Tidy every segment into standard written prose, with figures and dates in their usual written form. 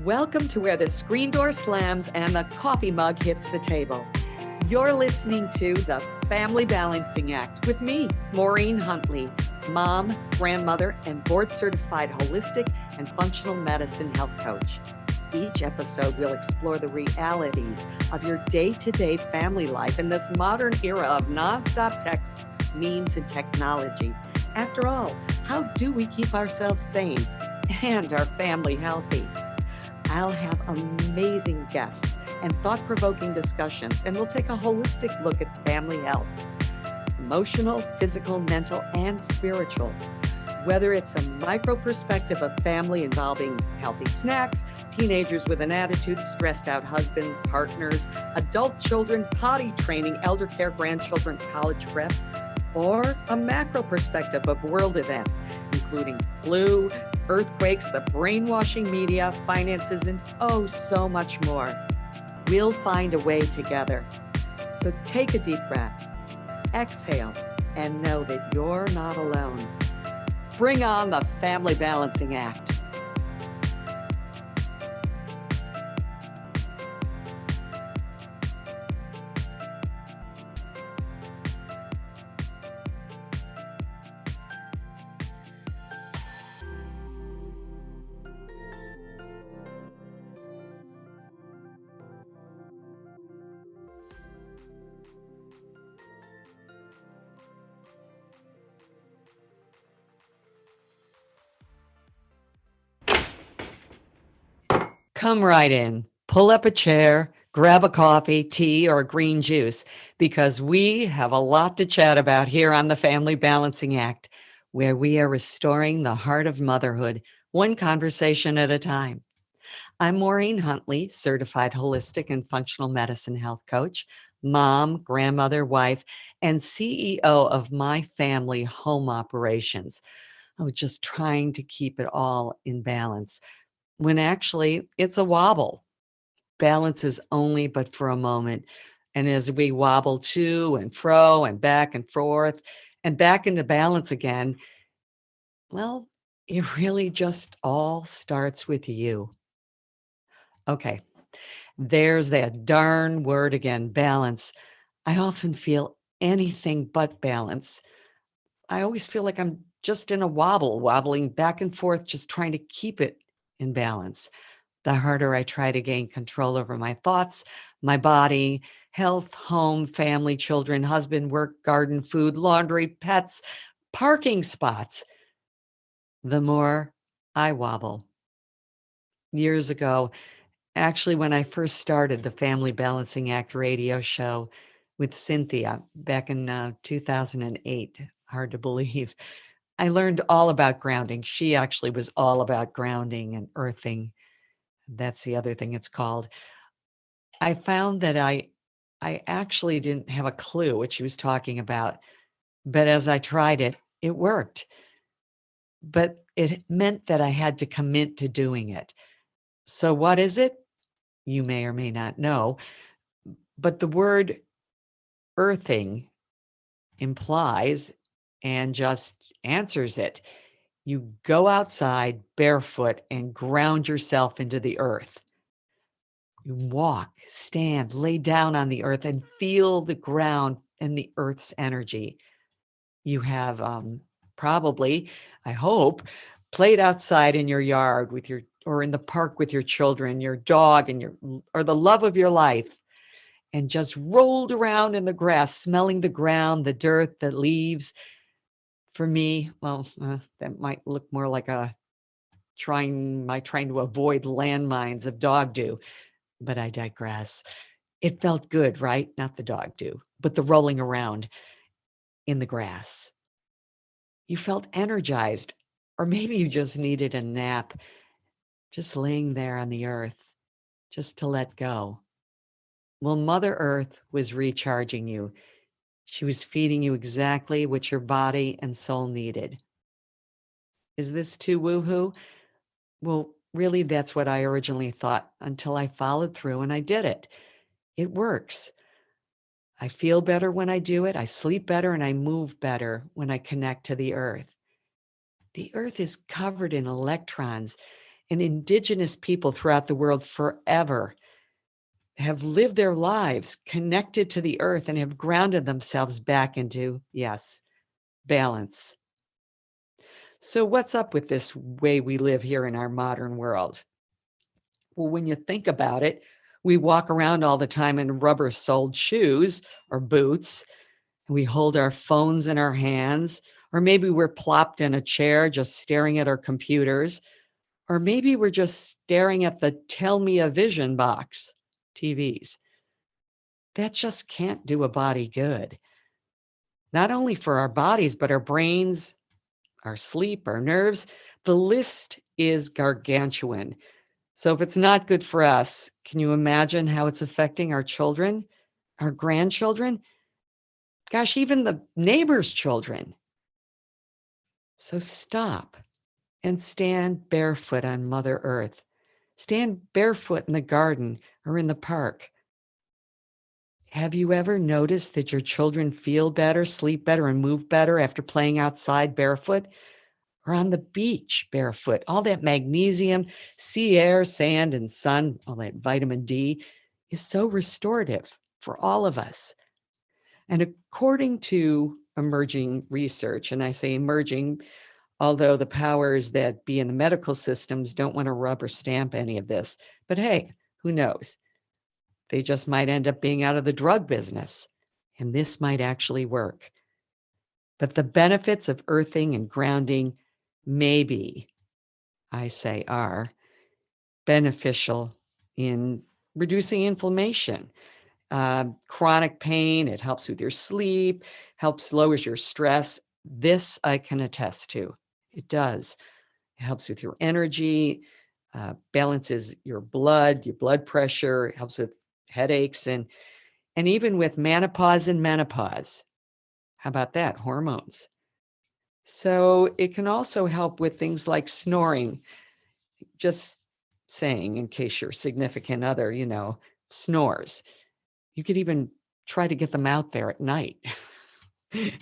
Welcome to where the screen door slams and the coffee mug hits the table. You're listening to The Family Balancing Act with me, Maureen Huntley, mom, grandmother, and board-certified holistic and functional medicine health coach. Each episode will explore the realities of your day-to-day family life in this modern era of nonstop texts, memes, and technology. After all, how do we keep ourselves sane and our family healthy? I'll have amazing guests and thought-provoking discussions, and we'll take a holistic look at family health, emotional, physical, mental, and spiritual. Whether it's a micro perspective of family involving healthy snacks, teenagers with an attitude, stressed out husbands, partners, adult children, potty training, elder care, grandchildren, college prep, or a macro perspective of world events, including flu, earthquakes, the brainwashing media, finances, and oh, so much more. We'll find a way together. So take a deep breath, exhale, and know that you're not alone. Bring on the Family Balancing Act. Come right in, pull up a chair, grab a coffee, tea, or green juice, because we have a lot to chat about here on the Family Balancing Act, where we are restoring the heart of motherhood, one conversation at a time. I'm Maureen Huntley, certified holistic and functional medicine health coach, mom, grandmother, wife, and CEO of My Family Home Operations. I was just trying to keep it all in balance, when actually it's a wobble. Balance is only but for a moment. And as we wobble to and fro and back and forth and back into balance again, well, it really just all starts with you. Okay, there's that darn word again, balance. I often feel anything but balance. I always feel like I'm just in a wobble, wobbling back and forth, just trying to keep it in balance. The harder I try to gain control over my thoughts, my body, health, home, family, children, husband, work, garden, food, laundry, pets, parking spots, the more I wobble. Years ago, actually, when I first started the Family Balancing Act radio show with Cynthia back in 2008, hard to believe, I learned all about grounding. She actually was all about grounding and earthing. That's the other thing it's called. I found that I actually didn't have a clue what she was talking about, but as I tried it, it worked. But it meant that I had to commit to doing it. So what is it? You may or may not know, but the word earthing implies and just answers it. You go outside barefoot and ground yourself into the earth. You walk, stand, lay down on the earth and feel the ground and the earth's energy. You have probably, I hope, played outside in your yard with your, or in the park with your children, your dog, and or the love of your life, and just rolled around in the grass, smelling the ground, the dirt, the leaves. For me, well, that might look more like trying to avoid landmines of dog do, but I digress. It felt good, right? Not the dog do, but the rolling around in the grass. You felt energized, or maybe you just needed a nap, just laying there on the earth, just to let go. Well, Mother Earth was recharging you. She was feeding you exactly what your body and soul needed. Is this too woohoo? Well, really, that's what I originally thought until I followed through and I did it. It works. I feel better when I do it. I sleep better and I move better when I connect to the earth. The earth is covered in electrons, and indigenous people throughout the world forever have lived their lives connected to the earth and have grounded themselves back into, yes, balance. So what's up with this way we live here in our modern world? Well, when you think about it, we walk around all the time in rubber-soled shoes or boots. We hold our phones in our hands, or maybe we're plopped in a chair just staring at our computers, or maybe we're just staring at the Tell Me a Vision box, TVs. That just can't do a body good. Not only for our bodies, but our brains, our sleep, our nerves. The list is gargantuan. So if it's not good for us, can you imagine how it's affecting our children, our grandchildren? Gosh, even the neighbors' children. So stop and stand barefoot on Mother Earth. Stand barefoot in the garden or in the park. Have you ever noticed that your children feel better, sleep better, and move better after playing outside barefoot? Or on the beach barefoot? All that magnesium, sea air, sand, and sun, all that vitamin D is so restorative for all of us. And according to emerging research, and I say emerging, although the powers that be in the medical systems don't want to rubber stamp any of this, but hey, who knows? They just might end up being out of the drug business, and this might actually work. But the benefits of earthing and grounding maybe, I say are, beneficial in reducing inflammation, chronic pain. It helps with your sleep, lowers your stress. This I can attest to. It does. It helps with your energy, balances your blood pressure. It helps with headaches and even with menopause and menopause. How about that? Hormones. So it can also help with things like snoring. Just saying, in case your significant other, snores. You could even try to get them out there at night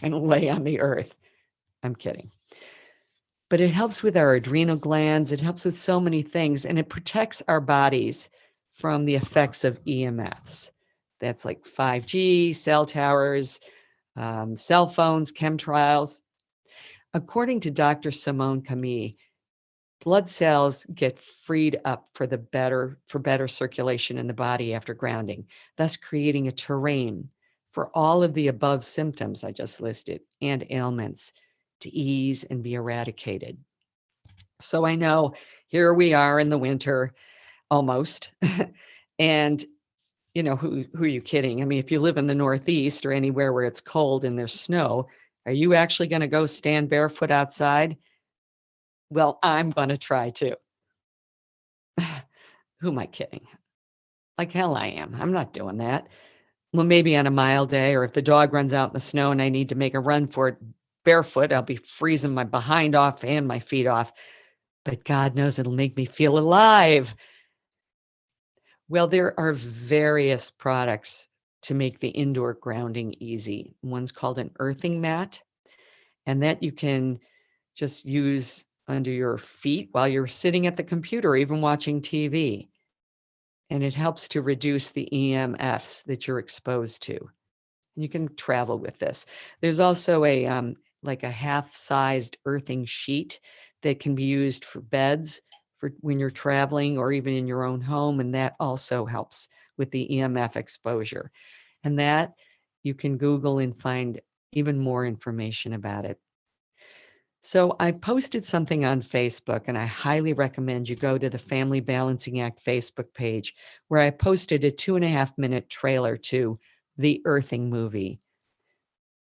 and lay on the earth. I'm kidding. But it helps with our adrenal glands. It helps with so many things, and it protects our bodies from the effects of EMFs. That's like 5G, cell towers, cell phones, chemtrails. According to Dr. Simone Camille, blood cells get freed up for better circulation in the body after grounding, thus creating a terrain for all of the above symptoms I just listed and ailments to ease and be eradicated. So I know here we are in the winter, almost, and who are you kidding? I mean, if you live in the Northeast or anywhere where it's cold and there's snow, are you actually going to go stand barefoot outside? Well, I'm going to try to. Who am I kidding? Like hell I am. I'm not doing that. Well, maybe on a mild day, or if the dog runs out in the snow and I need to make a run for it barefoot, I'll be freezing my behind off and my feet off. But God knows it'll make me feel alive. Well, there are various products to make the indoor grounding easy. One's called an earthing mat, and that you can just use under your feet while you're sitting at the computer or even watching TV. And it helps to reduce the EMFs that you're exposed to. And you can travel with this. There's also a like a half-sized earthing sheet that can be used for beds for when you're traveling or even in your own home, and that also helps with the EMF exposure. And that you can Google and find even more information about it. So I posted something on Facebook, and I highly recommend you go to the Family Balancing Act Facebook page, where I posted a 2.5-minute trailer to the Earthing movie,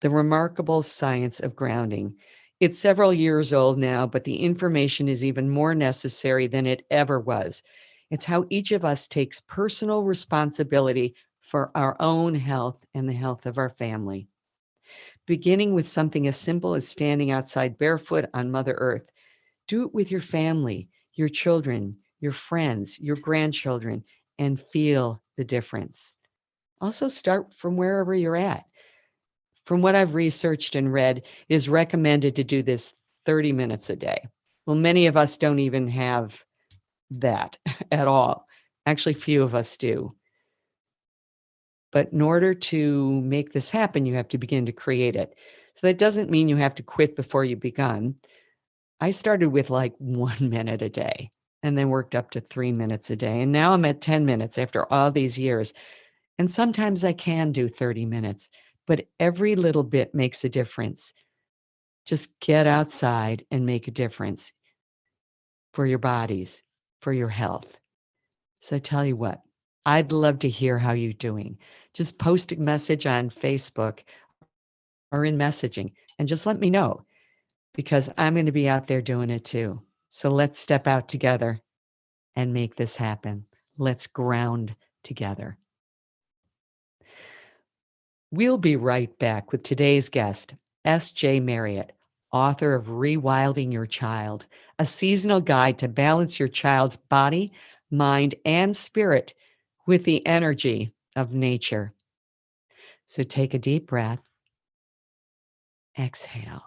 The Remarkable Science of Grounding. It's several years old now, but the information is even more necessary than it ever was. It's how each of us takes personal responsibility for our own health and the health of our family. Beginning with something as simple as standing outside barefoot on Mother Earth. Do it with your family, your children, your friends, your grandchildren, and feel the difference. Also start from wherever you're at. From what I've researched and read, it is recommended to do this 30 minutes a day. Well, many of us don't even have that at all. Actually, few of us do. But in order to make this happen, you have to begin to create it. So that doesn't mean you have to quit before you begun. I started with like 1 minute a day and then worked up to 3 minutes a day. And now I'm at 10 minutes after all these years. And sometimes I can do 30 minutes, but every little bit makes a difference. Just get outside and make a difference for your bodies, for your health. So I tell you what, I'd love to hear how you're doing. Just post a message on Facebook or in messaging and just let me know, because I'm going to be out there doing it too. So let's step out together and make this happen. Let's ground together. We'll be right back with today's guest, S.J.Marriott, author of Rewilding Your Child, a seasonal guide to balance your child's body, mind, and spirit with the energy of nature. So take a deep breath, exhale,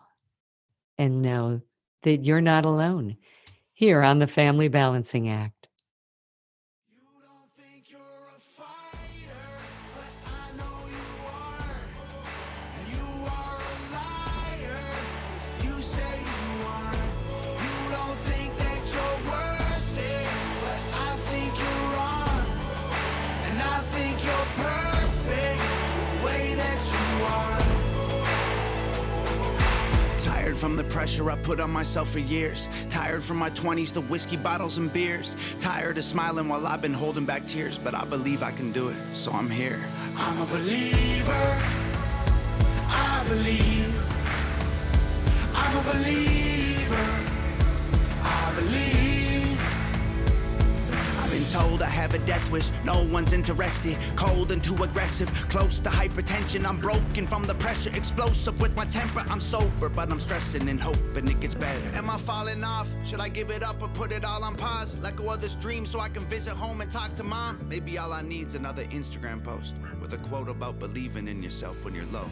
and know that you're not alone here on the Family Balancing Act. You don't think you're a fighter, but I know you are. And you are a liar if you say you aren't. You don't think that you're worth it, but I think you're wrong. And I think you're perfect the way that you are. Tired from the pressure I put on myself for years. Tired from my 20s to whiskey bottles and beers. Tired of smiling while I've been holding back tears. But I believe I can do it, so I'm here. I'm a believer. I believe. I'm a believer. I believe. I've been told I have a death wish, no one's interested. Cold and too aggressive, close to hypertension. I'm broken from the pressure, explosive with my temper. I'm sober, but I'm stressing and hoping it gets better. Am I falling off? Should I give it up or put it all on pause? Let go of this dream so I can visit home and talk to mom? Maybe all I need's another Instagram post with a quote about believing in yourself when you're low.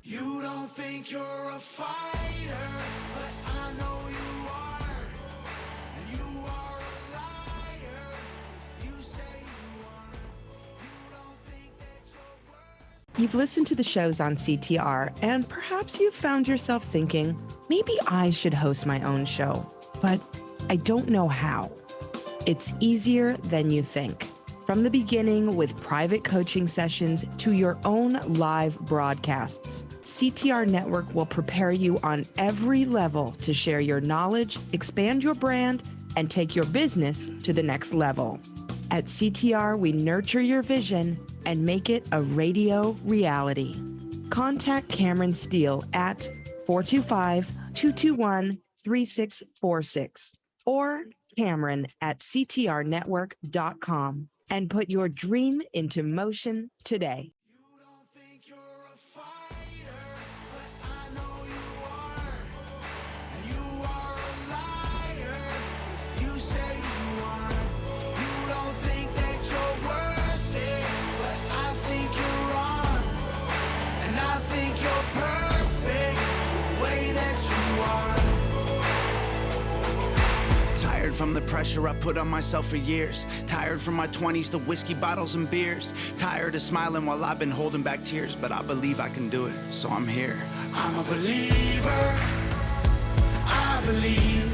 You don't think you're a fighter, but I know you are. And you are a liar if you say you aren't. You don't think that you're worth. You've listened to the shows on CTR, and perhaps you've found yourself thinking, maybe I should host my own show, but I don't know how. It's easier than you think. From the beginning, with private coaching sessions to your own live broadcasts, CTR Network will prepare you on every level to share your knowledge, expand your brand, and take your business to the next level. At CTR, we nurture your vision and make it a radio reality. Contact Cameron Steele at 425-221-3646 or Cameron at ctrnetwork.com and put your dream into motion today. You don't think you're a fighter, but I know you are. And you are a liar if you say you aren't. You don't think that you're worth it, but I think you're wrong. And I think you're perfect the way that you are. Tired from the pressure I put on myself for years. Tired from my 20s to whiskey bottles and beers. Tired of smiling while I've been holding back tears. But I believe I can do it, so I'm here. I'm a believer. I believe.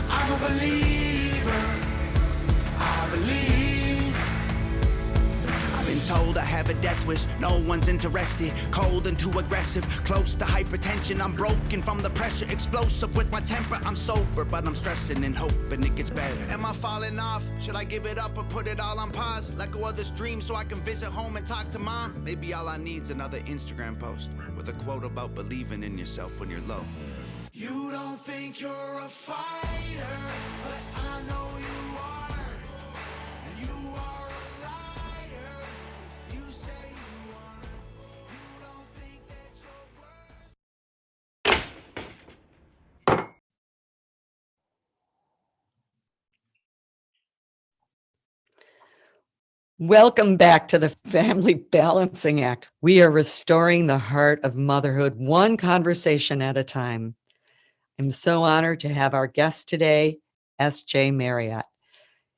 I'm a believer. I believe. I've been told I have a death wish, no one's interested. Cold and too aggressive, close to hypertension. I'm broken from the pressure, explosive with my temper. I'm sober, but I'm stressing and hoping it gets better. Am I falling off? Should I give it up or put it all on pause? Let go of this dream so I can visit home and talk to mom? Maybe all I need's another Instagram post with a quote about believing in yourself when you're low. You don't think you're a fighter, but I know you are. And you are a liar if you say you aren't. You don't think that you're worth. Welcome back to the Family Balancing Act. We are restoring the heart of motherhood, one conversation at a time. I'm so honored to have our guest today, S.J.Marriott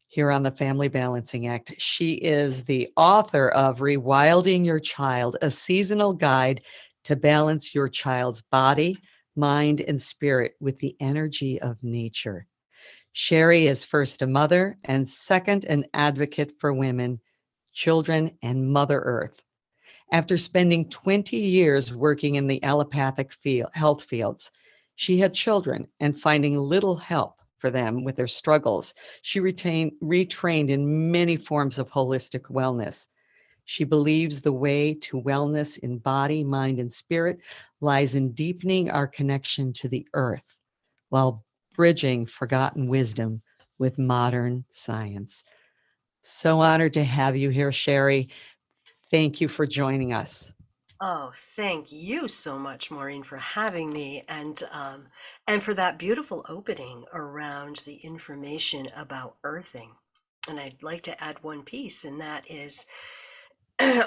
here on the Family Balancing Act. She is the author of Rewilding Your Child, a seasonal guide to balance your child's body, mind, and spirit with the energy of nature. Sherry is first a mother and second an advocate for women, children, and Mother Earth. After spending 20 years working in the allopathic health fields, she had children and finding little help for them with their struggles. She retrained in many forms of holistic wellness. She believes the way to wellness in body, mind, and spirit lies in deepening our connection to the earth while bridging forgotten wisdom with modern science. So honored to have you here, Sherry. Thank you for joining us. Oh, thank you so much, Maureen, for having me and for that beautiful opening around the information about earthing. And I'd like to add one piece, and that is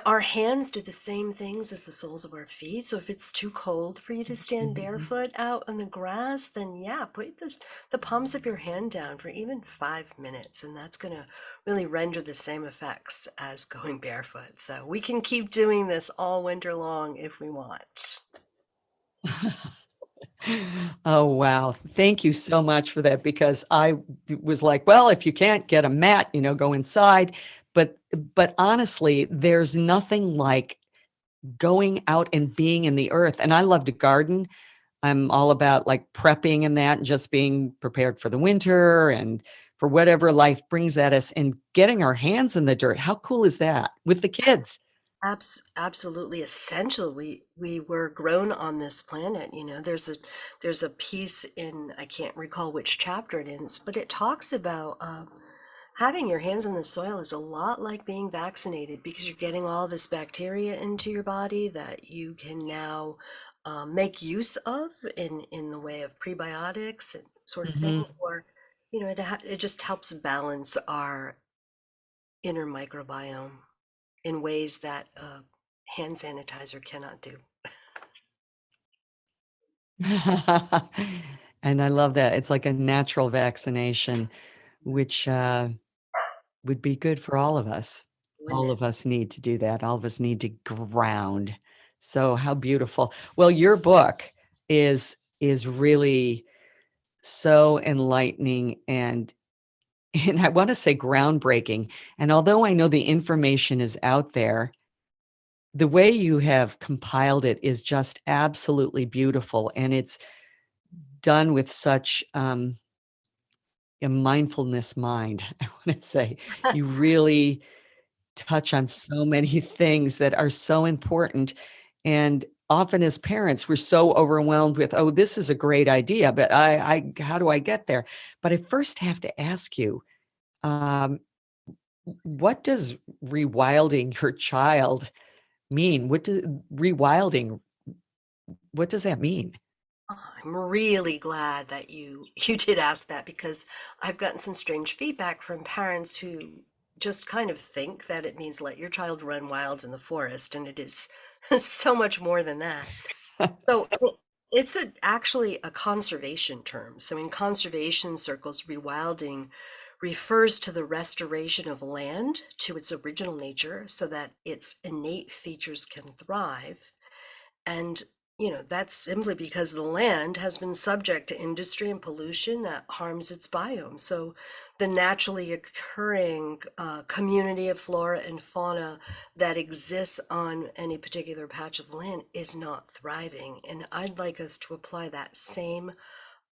our hands do the same things as the soles of our feet. So if it's too cold for you to stand barefoot out on the grass, then yeah, put the palms of your hand down for even 5 minutes, and that's going to really render the same effects as going barefoot. So we can keep doing this all winter long if we want. Oh, wow. Thank you so much for that, because I was like, well, if you can't get a mat, go inside. But honestly, there's nothing like going out and being in the earth. And I love to garden. I'm all about like prepping and that, and just being prepared for the winter and for whatever life brings at us, and getting our hands in the dirt. How cool is that with the kids? Absolutely essential. We were grown on this planet. There's a piece in, I can't recall which chapter it is, but it talks about having your hands in the soil is a lot like being vaccinated, because you're getting all this bacteria into your body that you can now make use of in the way of prebiotics and sort of thing, Mhm. or it just helps balance our inner microbiome in ways that hand sanitizer cannot do. And I love that. It's like a natural vaccination, which would be good for all of us. Wouldn't All it? of us need to do that. All of us need to ground. So how beautiful. Well, your book is really so enlightening and I want to say groundbreaking. And although I know the information is out there, the way you have compiled it is just absolutely beautiful. And it's done with such a mindfulness mind. I want to say you really touch on so many things that are so important. And often as parents, we're so overwhelmed with, oh, this is a great idea, but how do I get there? But I first have to ask you, um, what does rewilding your child mean? What does that mean? Oh, I'm really glad that you did ask that, because I've gotten some strange feedback from parents who just kind of think that it means let your child run wild in the forest, and it is so much more than that. So it's actually a conservation term. So in conservation circles, rewilding refers to the restoration of land to its original nature so that its innate features can thrive. And, that's simply because the land has been subject to industry and pollution that harms its biome. So the naturally occurring community of flora and fauna that exists on any particular patch of land is not thriving. And I'd like us to apply that same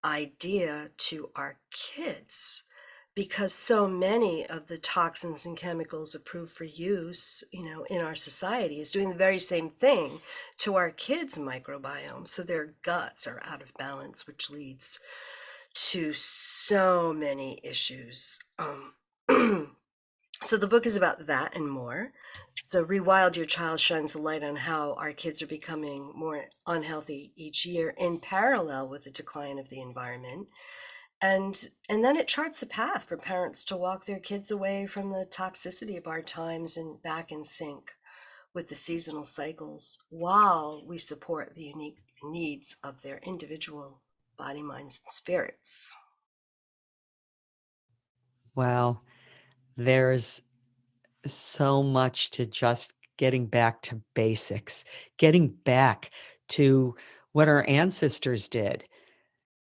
idea to our kids, because so many of the toxins and chemicals approved for use, in our society is doing the very same thing to our kids' microbiome. So their guts are out of balance, which leads to so many issues. So the book is about that and more. So Rewild Your Child shines a light on how our kids are becoming more unhealthy each year in parallel with the decline of the environment. And then it charts the path for parents to walk their kids away from the toxicity of our times and back in sync with the seasonal cycles, while we support the unique needs of their individual body, minds, and spirits. Well, there's so much to just getting back to basics, getting back to what our ancestors did.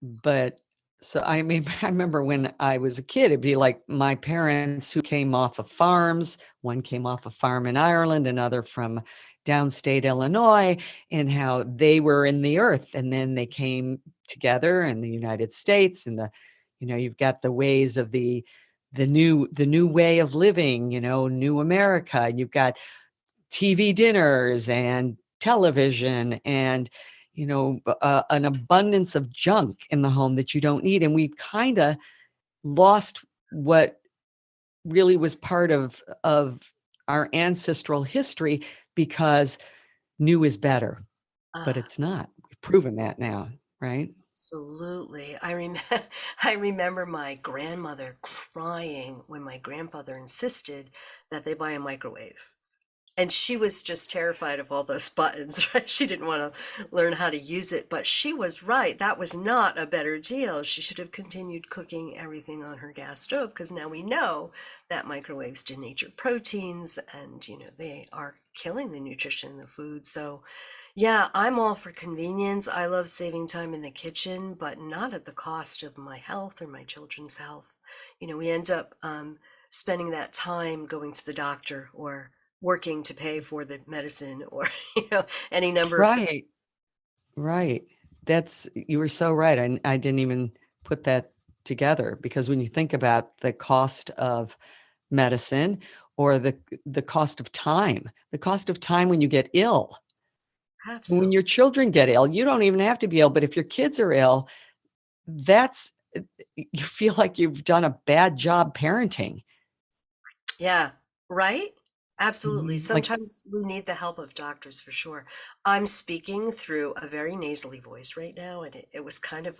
But so I mean, I remember when I was a kid, it'd be like my parents who came off of farms. One came off a farm in Ireland, another from downstate Illinois, and how they were in the earth. And then they came together in the United States, and you've got the ways of the new way of living, new America. And you've got TV dinners and television and an abundance of junk in the home that you don't need. And we've kind of lost what really was part of our ancestral history because new is better, but it's not. We've proven that now, right? Absolutely. I remember my grandmother crying when my grandfather insisted that they buy a microwave. And she was just terrified of all those buttons, right? She didn't want to learn how to use it, but she was right. That was not a better deal. She should have continued cooking everything on her gas stove, because now we know that microwaves denature proteins and, they are killing the nutrition in the food. So yeah, I'm all for convenience. I love saving time in the kitchen, but not at the cost of my health or my children's health. We end up spending that time going to the doctor or working to pay for the medicine or, any number of Right, things. right. You were so right. I didn't even put that together because when you think about the cost of medicine or the cost of time when you get ill. When Absolutely. your children get ill, you don't even have to be ill, but if your kids are ill, that's you feel like you've done a bad job parenting. Yeah, right? Absolutely. Like, Sometimes we need the help of doctors for sure. I'm speaking through a very nasally voice right now, and it was kind of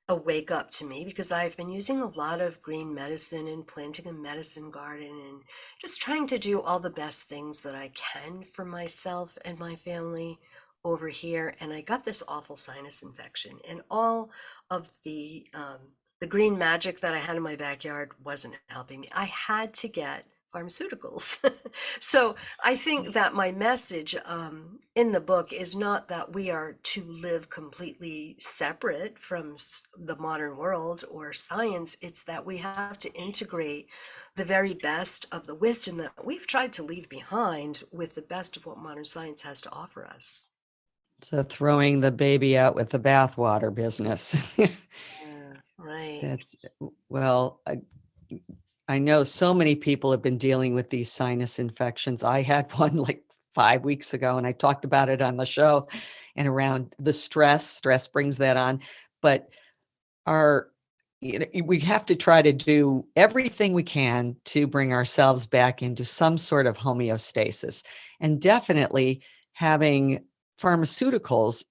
a wake up to me because I've been using a lot of green medicine and planting a medicine garden and just trying to do all the best things that I can for myself and my family over here. And I got this awful sinus infection, and all of the green magic that I had in my backyard wasn't helping me. I had to get pharmaceuticals. So I think that my message in the book is not that we are to live completely separate from the modern world or science. It's that we have to integrate the very best of the wisdom that we've tried to leave behind with the best of what modern science has to offer us. so throwing the baby out with the bathwater business. Yeah, right. That's well, I know so many people have been dealing with these sinus infections. I had one like 5 weeks ago, and I talked about it on the show and around the stress brings that on. But our we have to try to do everything we can to bring ourselves back into some sort of homeostasis. And definitely having pharmaceuticals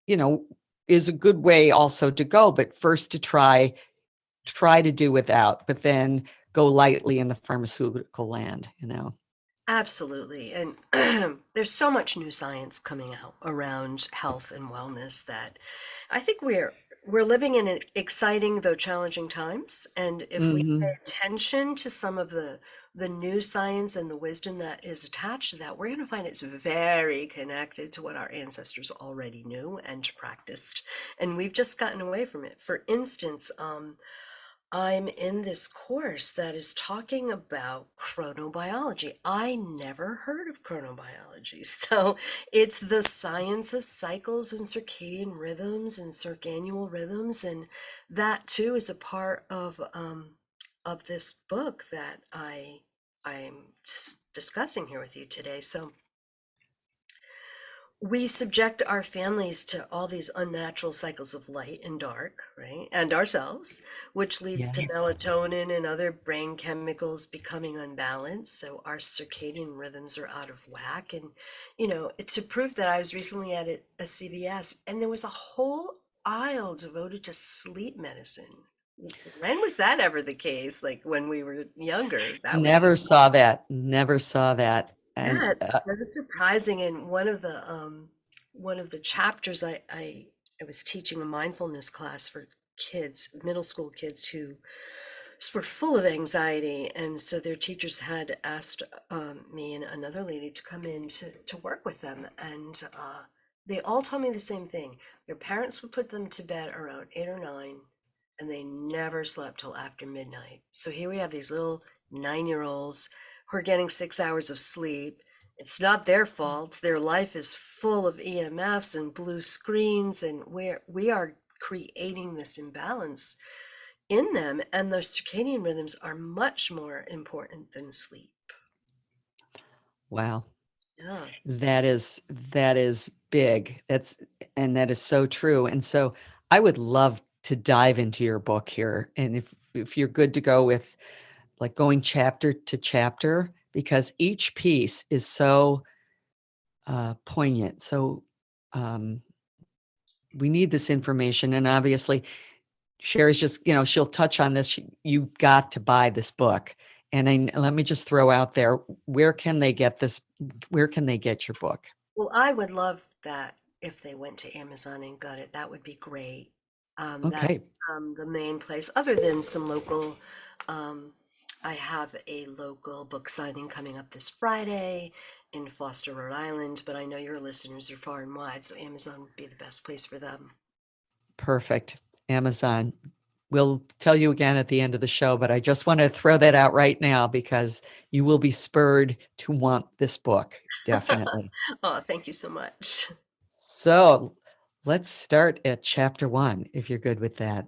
you know, is a good way also to go, but first to try to do without, but then go lightly in the pharmaceutical land. Absolutely. And there's so much new science coming out around health and wellness that I think we're living in exciting though challenging times. And if we pay Mhm. attention to some of the new science and the wisdom that is attached to that, we're going to find it's very connected to what our ancestors already knew and practiced. And we've just gotten away from it. For instance, I'm in this course that is talking about chronobiology. I never heard of chronobiology. So it's the science of cycles and circadian rhythms and circannual rhythms. And that too is a part of this book that I'm discussing here with you today. So we subject our families to all these unnatural cycles of light and dark, right? And ourselves, which leads to Yes. melatonin and other brain chemicals becoming unbalanced. So our circadian rhythms are out of whack. And, to prove that, I was recently at a CVS and there was a whole aisle devoted to sleep medicine. When was that ever the case? Like when we were younger, that was Never saw that. Never saw that. And yeah, it's so surprising. And one of the chapters I was teaching a mindfulness class for kids, middle school kids who were full of anxiety, and so their teachers had asked me and another lady to come in to work with them, and they all told me the same thing. Their parents would put them to bed around 8 or 9, and they never slept till after midnight. So here we have these little 9-year-olds who are getting 6 hours of sleep. It's not their fault. Their life is full of EMFs and blue screens, and we are creating this imbalance in them, and the circadian rhythms are much more important than sleep. Wow. Yeah. That is big. That is so true. And so I would love to dive into your book here. And if you're good to go with like going chapter to chapter, because each piece is so poignant. So we need this information. And obviously Sherry's just, she'll touch on this. You've got to buy this book. And let me just throw out there, where can they get this? Where can they get your book? Well, I would love that if they went to Amazon and got it. That would be great. Okay. That's the main place, other than some local. I have a local book signing coming up this Friday in Foster, Rhode Island, but I know your listeners are far and wide, so Amazon would be the best place for them. Perfect. Amazon. We'll tell you again at the end of the show, but I just want to throw that out right now because you will be spurred to want this book. Definitely. Oh, thank you so much. So let's start at chapter 1, if you're good with that.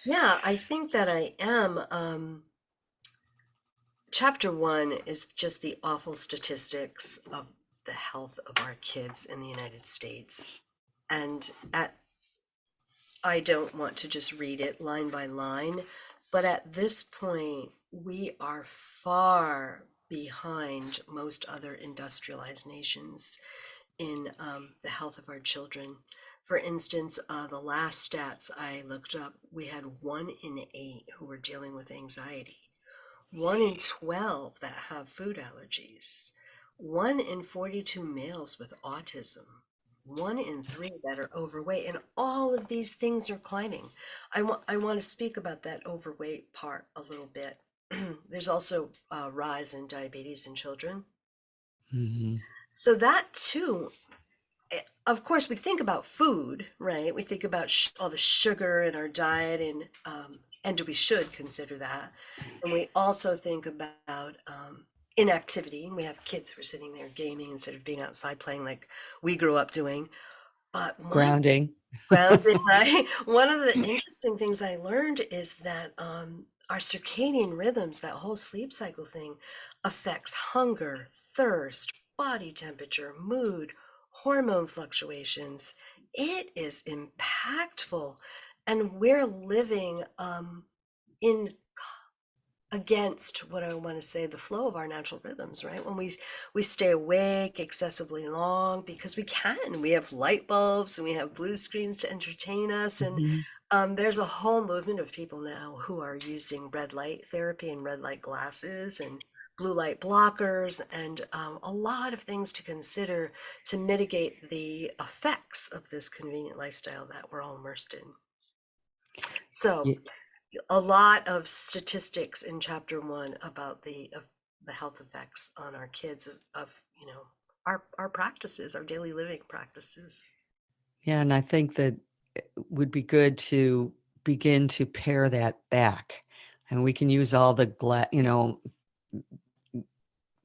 Yeah, I think that I am. Chapter 1 is just the awful statistics of the health of our kids in the United States. And I don't want to just read it line by line, but at this point, we are far behind most other industrialized nations in the health of our children. For instance, the last stats I looked up, we had 1 in 8 who were dealing with anxiety, 1 in 12 that have food allergies, 1 in 42 males with autism, 1 in 3 that are overweight, and all of these things are climbing. I want to speak about that overweight part a little bit. There's also a rise in diabetes in children. Mm-hmm. So that too, of course, we think about food, right? We think about all the sugar in our diet, and we should consider that. And we also think about inactivity. We have kids who are sitting there gaming instead of being outside playing like we grew up doing. But Grounding. Grounding, right? One of the interesting things I learned is that our circadian rhythms, that whole sleep cycle thing, affects hunger, thirst, body temperature, mood, hormone fluctuations. It is impactful, and we're living in against what I want to say, the flow of our natural rhythms, right? When we stay awake excessively long because we have light bulbs and we have blue screens to entertain us. And there's a whole movement of people now who are using red light therapy and red light glasses and blue light blockers, and a lot of things to consider to mitigate the effects of this convenient lifestyle that we're all immersed in. So a lot of statistics in chapter 1 about the health effects on our kids of our practices, our daily living practices. Yeah, and I think that it would be good to begin to pare that back, and we can use all the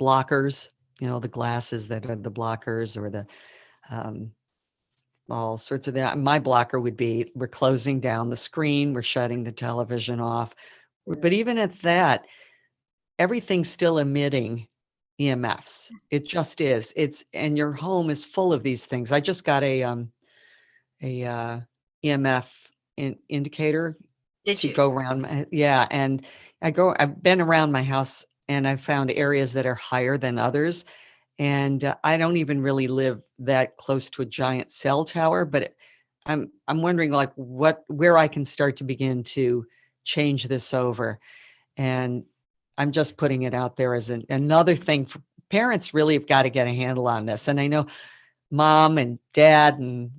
blockers, the glasses that are the blockers, or the all sorts of that. My blocker would be, we're closing down the screen, we're shutting the television off. But even at that, everything's still emitting EMFs. It just is. And your home is full of these things. I just got a EMF indicator Did you? go around. And I've been around my house, and I found areas that are higher than others. And I don't even really live that close to a giant cell tower, but I'm wondering like where I can start to begin to change this over. And I'm just putting it out there as another thing. For parents really have got to get a handle on this. And I know mom and dad and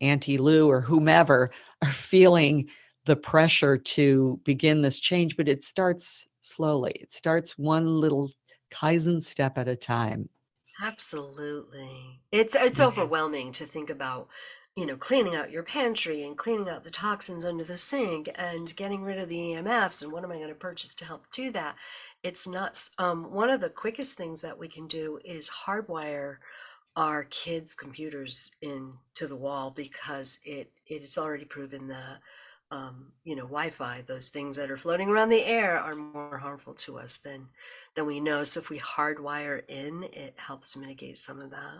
Auntie Lou or whomever are feeling the pressure to begin this change, but it starts slowly. It starts one little Kaizen step at a time. Absolutely. It's overwhelming to think about, cleaning out your pantry and cleaning out the toxins under the sink and getting rid of the EMFs and what am I going to purchase to help do that? It's nuts. One of the quickest things that we can do is hardwire our kids' computers into the wall because it is already proven that Wi-Fi, those things that are floating around the air are more harmful to us than we know. So if we hardwire in, it helps mitigate some of that.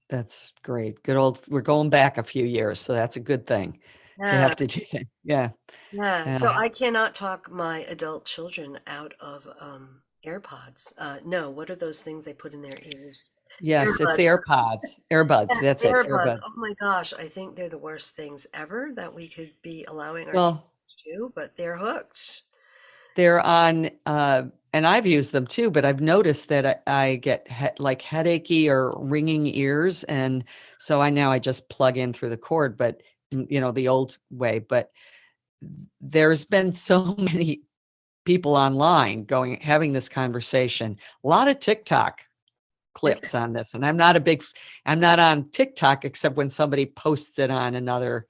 That's great. Good old, we're going back a few years, so that's a good thing to Yeah, have to do that. Yeah. yeah. Yeah. So I cannot talk my adult children out of AirPods. No, what are those things they put in their ears? Yes, it's AirBuds. AirPods. AirBuds. Yeah, That's it. AirBuds. AirBuds. Oh my gosh, I think they're the worst things ever that we could be allowing our Well, kids to do, but they're hooked. they're on, and I've used them too, but I've noticed that I get like headachy or ringing ears. And so I just plug in through the cord, but the old way. But there's been so many people online having this conversation, a lot of TikTok Is clips on this. And I'm not on TikTok except when somebody posts it on another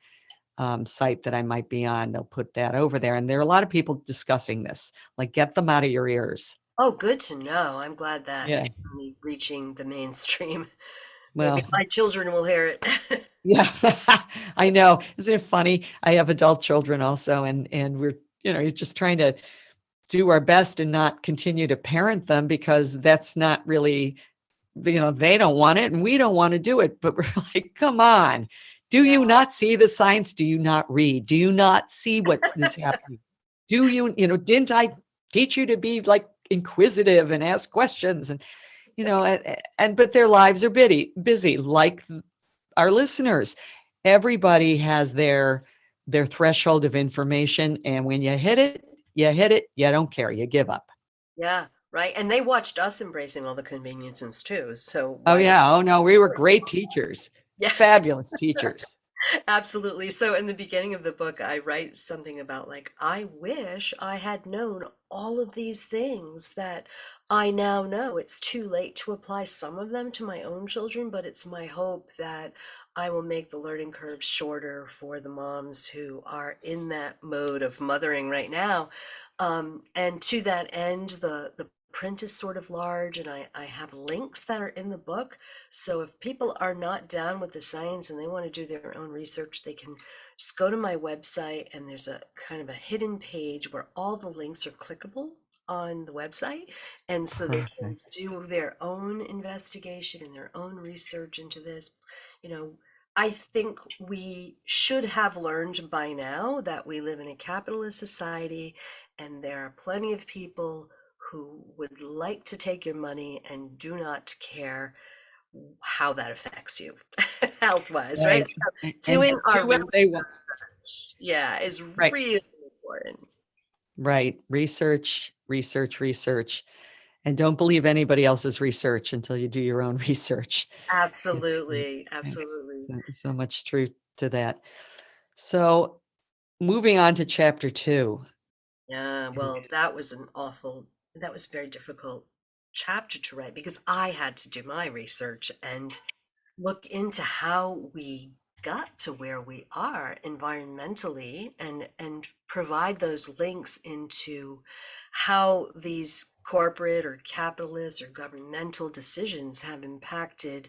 site that I might be on, they'll put that over there. And there are a lot of people discussing this, like get them out of your ears. Oh, good to know. I'm glad that Yeah. is finally reaching the mainstream. Maybe Well, my children will hear it. yeah, I know. Isn't it funny? I have adult children also, and we're, you're just trying to do our best and not continue to parent them because that's not really, they don't want it and we don't want to do it. But we're like, come on. Do Yeah. you not see the signs? Do you not read? Do you not see what is happening? Do you, didn't I teach you to be like inquisitive and ask questions but their lives are busy like our listeners. Everybody has their threshold of information. And when you hit it, you don't care. You give up. Yeah, right. And they watched us embracing all the conveniences too. So Oh, why? yeah. Oh, no, we were great teachers, Yeah. fabulous teachers. Absolutely. So in the beginning of the book, I write something about like, I wish I had known all of these things that I now know. It's too late to apply some of them to my own children, but it's my hope that I will make the learning curve shorter for the moms who are in that mode of mothering right now. And to that end, the print is sort of large, and I have links that are in the book. So if people are not down with the science and they want to do their own research, they can just go to my website, and there's a kind of a hidden page where all the links are clickable on the website. And so they can Perfect. do their own investigation and their own research into this. You know, I think we should have learned by now that we live in a capitalist society, and there are plenty of people who would like to take your money and do not care how that affects you health wise, right? Right. So And doing our do what they want. research, yeah, is Right. really important. Right. Research, research, research. And don't believe anybody else's research until you do your own research. Absolutely, It's absolutely. so much truth to that. So moving on to chapter 2. Yeah, well, that was a very difficult chapter to write because I had to do my research and look into how we got to where we are environmentally and provide those links into how these corporate or capitalist or governmental decisions have impacted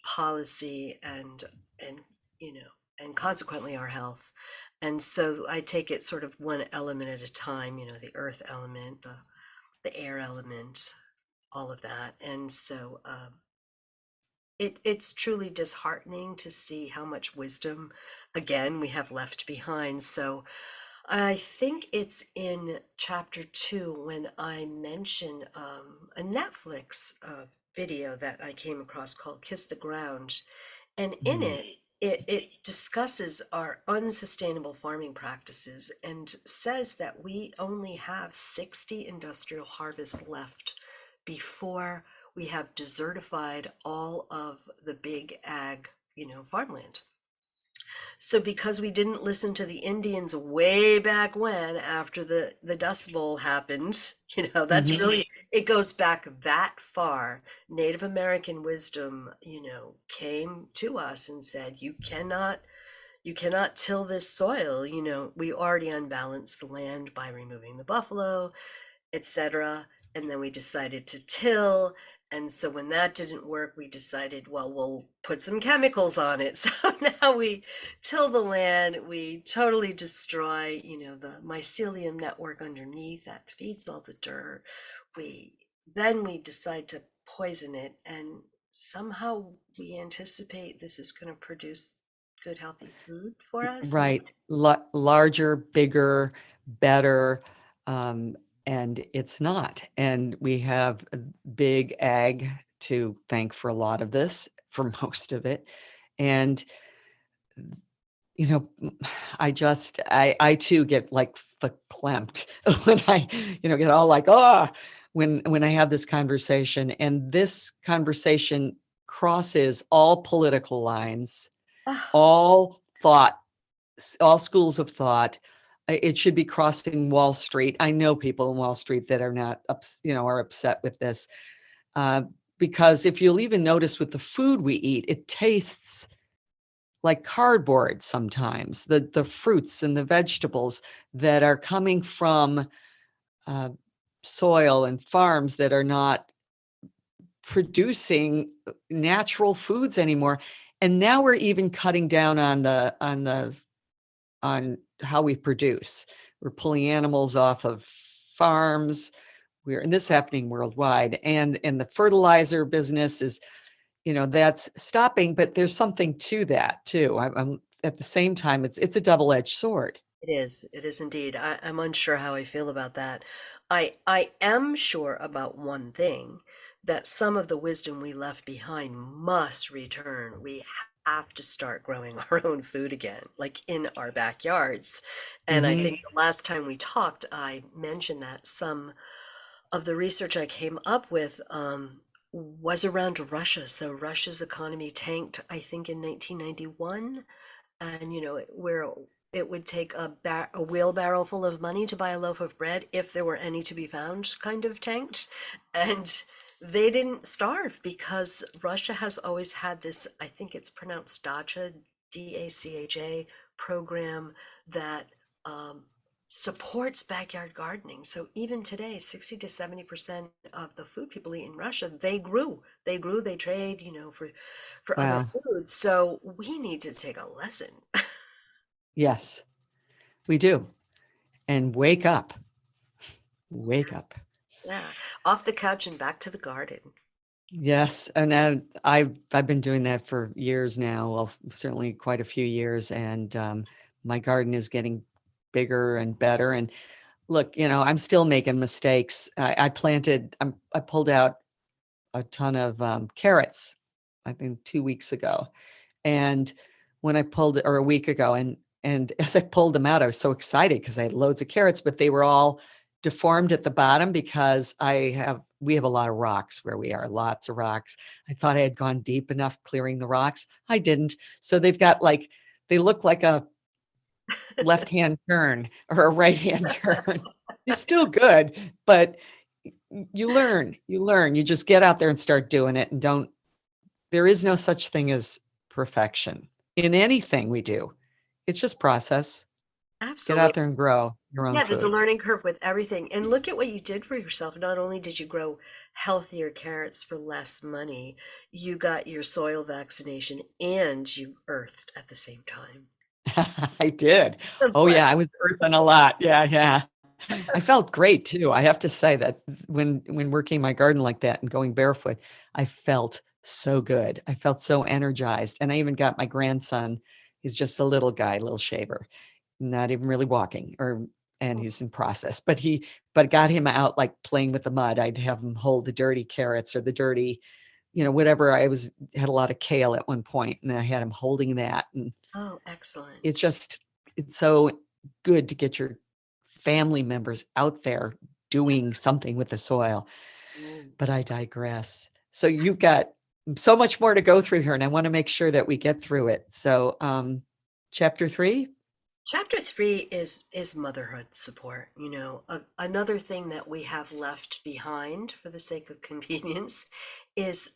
policy and you know and consequently our health. And so I take it sort of one element at a time, the earth element, the air element, all of that. And so it's truly disheartening to see how much wisdom, again, we have left behind. So I think it's in chapter 2 when I mention a Netflix video that I came across called Kiss the Ground. And in Mhm. it discusses our unsustainable farming practices and says that we only have 60 industrial harvests left before we have desertified all of the big ag farmland. So because we didn't listen to the Indians way back when, after the Dust Bowl happened, that's Mhm. really, it goes back that far. Native American wisdom, came to us and said, you cannot till this soil. We already unbalanced the land by removing the buffalo, etc. And then we decided to till. And so when that didn't work, we decided, well, we'll put some chemicals on it. So now we till the land, we totally destroy, the mycelium network underneath that feeds all the dirt. We decide to poison it, and somehow we anticipate this is going to produce good, healthy food for us. Right. Larger, bigger, better. Um, and it's not. And we have a big ag to thank for a lot of this, for most of it. And, I too get like verklempt when I, get all like, oh, when I have this conversation, and this conversation crosses all political lines, Ah, all thought, all schools of thought. It should be crossing Wall Street. I know people in Wall Street that are not, are upset with this, uh, because if you'll even notice with the food we eat, it tastes like cardboard sometimes. The fruits and the vegetables that are coming from uh, soil and farms that are not producing natural foods anymore. And now we're even cutting down on how we produce. We're pulling animals off of farms. And this is happening worldwide. And the fertilizer business is, that's stopping, but there's something to that too. I'm at the same time, it's a double-edged sword. it is indeed. I'm unsure how I feel about that. I am sure about one thing, that some of the wisdom we left behind must return. We have to start growing our own food again, like in our backyards. And I think Hmm. the last time we talked, I mentioned that some of the research I came up with was around Russia. So Russia's economy tanked, I think, in 1991, and where it would take a wheelbarrow full of money to buy a loaf of bread, if there were any to be found, kind of tanked. And they didn't starve because Russia has always had this, I think it's pronounced dacha, DACHA program, that um, supports backyard gardening. So even today, 60 to 70% of the food people eat in Russia, they trade, for other Wow. foods. So we need to take a lesson. Yes, we do. And wake up. Yeah, off the couch and back to the garden. Yes. And I've been doing that for years now. Well, certainly quite a few years. And my garden is getting bigger and better. And look, I'm still making mistakes. I pulled out a ton of carrots, I think 2 weeks ago. And when I pulled it, or a week ago, and as I pulled them out, I was so excited because I had loads of carrots, but they were all deformed at the bottom because we have a lot of rocks where we are, lots of rocks. I thought I had gone deep enough clearing the rocks. I didn't. So they look like a left-hand turn or a right-hand turn. It's still good, but you just get out there and start doing it, and there is no such thing as perfection in anything we do. It's just process. Get out there and Absolutely. grow your own Yeah, there's a food. learning curve with everything. And look at what you did for yourself. Not only did you grow healthier carrots for less money, you got your soil vaccination and you earthed at the same time. I did. Oh yeah, I was Blessings. earthing a lot. Yeah, yeah. I felt great too. I have to say that when working my garden like that and going barefoot, I felt so good. I felt so energized. And I even got my grandson, he's just a little guy, little shaver, not even really walking, and he's in process, but got him out like playing with the mud. I'd have him hold the dirty carrots or the dirty, whatever. Had a lot of kale at one point, and I had him holding that. And Oh, it's excellent. just, it's so good to get your family members out there Yeah. doing something with the soil. Mm. But I digress. So you've got so much more to go through here, and I want to make sure that we get through it. So, chapter 3. Chapter 3 is motherhood support. You know, another thing that we have left behind for the sake of convenience is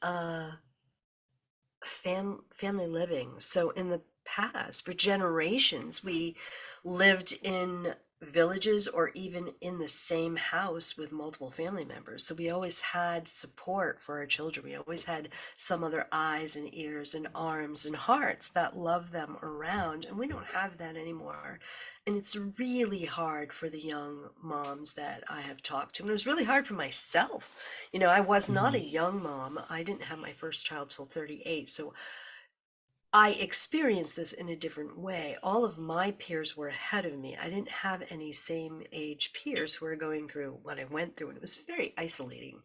family living. So in the past, for generations, we lived in villages or even in the same house with multiple family members. So we always had support for our children. We always had some other eyes and ears and arms and hearts that love them around. And we don't have that anymore. And it's really hard for the young moms that I have talked to. And it was really hard for myself. You know, I was not a young mom. I didn't have my first child till 38. So I experienced this in a different way. All of my peers were ahead of me. I didn't have any same age peers who were going through what I went through, and it was very isolating.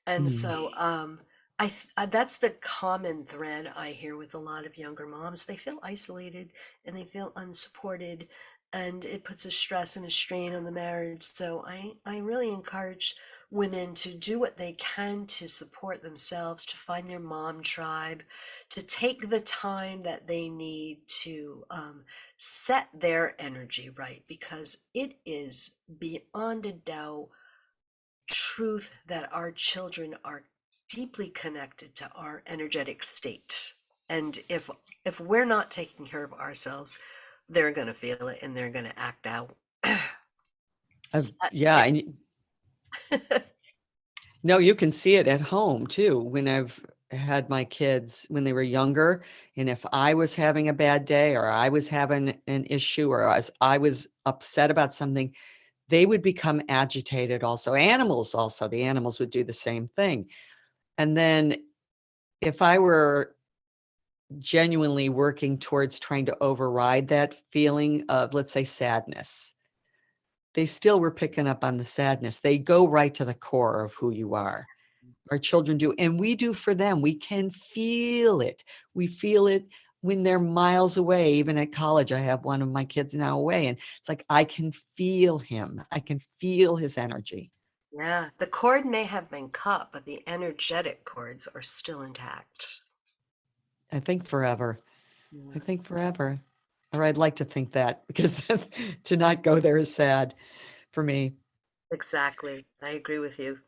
And so that's the common thread I hear with a lot of younger moms. They feel isolated and they feel unsupported, and it puts a stress and a strain on the marriage. So I really encourage women to do what they can to support themselves, to find their mom tribe, to take the time that they need to set their energy right, because it is beyond a doubt truth that our children are deeply connected to our energetic state. And if we're not taking care of ourselves, they're going to feel it and they're going to act out. So Yeah, no, you can see it at home too. When I've had my kids when they were younger, and if I was having a bad day or I was having an issue or I was upset about something, they would become agitated also. The animals would do the same thing. And then if I were genuinely working towards trying to override that feeling of, let's say, sadness, they still were picking up on the sadness. They go right to the core of who you are. Our children do, and we do for them. We can feel it. We feel it when they're miles away. Even at college, I have one of my kids now away, and it's like I can feel him. I can feel his energy. yeah, the cord may have been cut, but the energetic cords are still intact. I think forever. I Yeah, think forever. Or I'd like to think that, because to not go there is sad for me. exactly. I agree with you.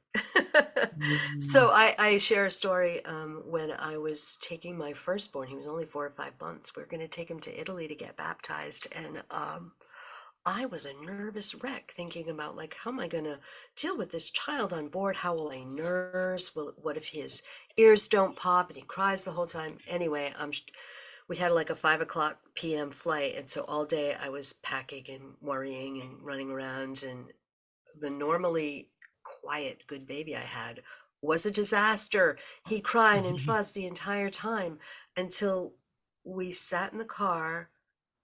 So Mm. I share a story when I was taking my firstborn. He was only 4 or 5 months. We were going to take him to Italy to get baptized, and I was a nervous wreck thinking about, like, how am I going to deal with this child on board? How will I nurse? What if his ears don't pop and he cries the whole time? Anyway, we had like a 5 o'clock p.m. flight, and so all day I was packing and worrying and running around, and the normally quiet, good baby I had was a disaster. He cried and fussed the entire time until we sat in the car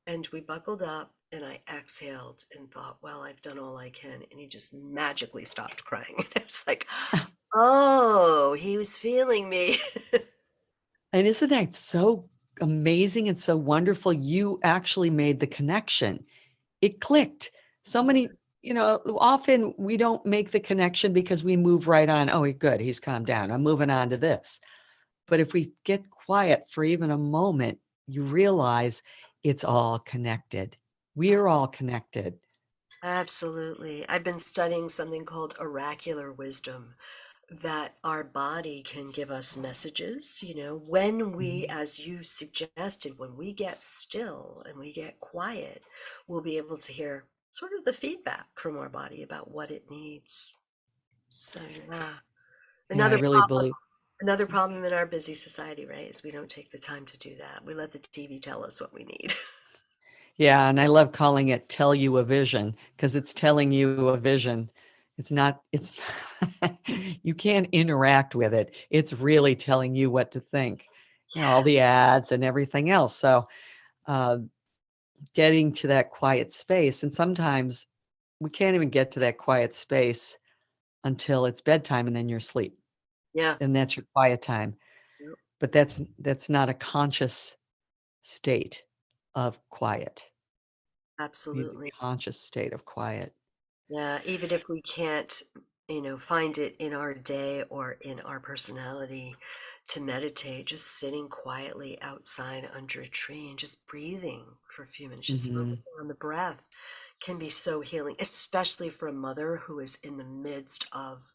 and we buckled up and I exhaled and thought, well, I've done all I can. And he just magically stopped crying. And I was like, oh, he was feeling me. And isn't that so amazing and so wonderful? You actually made the connection. It clicked. So many, often we don't make the connection because we move right on. Oh, good. He's calmed down. I'm moving on to this. But if we get quiet for even a moment, you realize it's all connected. We are all connected. Absolutely. I've been studying something called oracular wisdom, that our body can give us messages, when we, Mhm. as you suggested, when we get still and we get quiet, we'll be able to hear sort of the feedback from our body about what it needs. So yeah, Yeah, I another really problem, believe. another problem in our busy society, right, is we don't take the time to do that. We let the TV tell us what we need. Yeah, and I love calling it tell you a vision, because it's telling you a vision. It's you can't interact with it. It's really telling you what to think. All the ads and everything else. So uh, getting to that quiet space, and sometimes we can't even get to that quiet space until it's bedtime and then you're asleep. Yeah, And that's your quiet time. yeah, But that's not a conscious state of quiet. We need the absolutely. conscious state of quiet. Yeah, even if we can't, find it in our day or in our personality, to meditate, just sitting quietly outside under a tree and just breathing for a few minutes, just Hmm. focusing on the breath can be so healing, especially for a mother who is in the midst of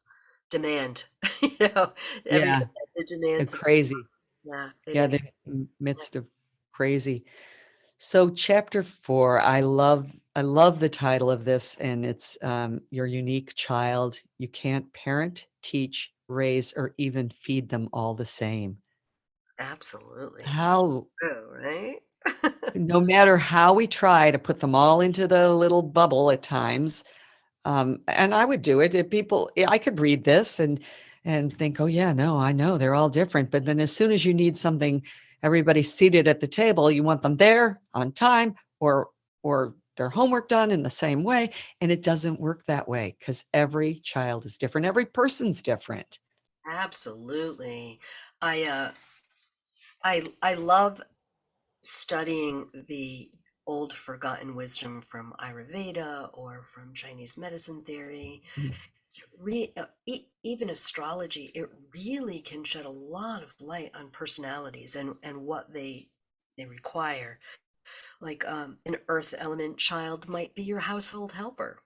demand. You know, every Yeah, the demands of, crazy. yeah, it Yeah, is. the midst of crazy. So chapter 4, I love the title of this, and it's Your Unique Child. You can't parent, teach, raise, or even feed them all the same. Absolutely. How Oh, right? No matter how we try to put them all into the little bubble at times, and I would do it. If people, I could read this and think, oh yeah, no, I know they're all different. But then as soon as you need something, everybody's seated at the table. You want them there on time, or their homework done in the same way, and it doesn't work that way because every child is different. Every person's different. Absolutely. I I love studying the old forgotten wisdom from Ayurveda or from Chinese medicine theory, Mm. even astrology. It really can shed a lot of light on personalities and what they require. Like an earth element child might be your household helper,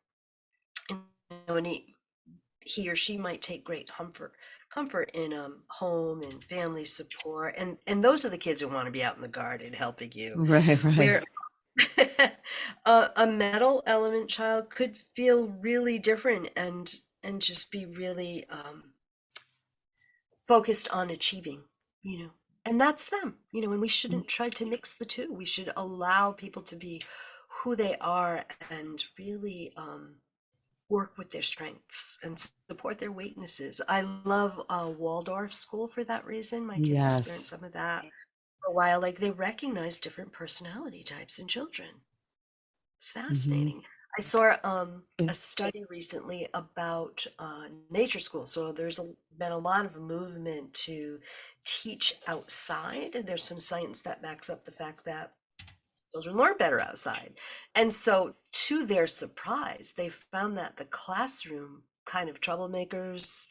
and, and he or she might take great comfort in home and family support, and those are the kids who want to be out in the garden helping you. Right, right. Where a metal element child could feel really different and just be really focused on achieving, you know, and that's them, you know, and we shouldn't try to mix the two. We should allow people to be who they are and really work with their strengths and support their weaknesses. I love Waldorf school for that reason. My kids experienced Yes. some of that for a while. Like they recognize different personality types in children. It's Hmm. fascinating. I saw a study recently about nature school. So been a lot of movement to teach outside. And there's some science that backs up the fact that children learn better outside. And so, to their surprise, they found that the classroom kind of troublemakers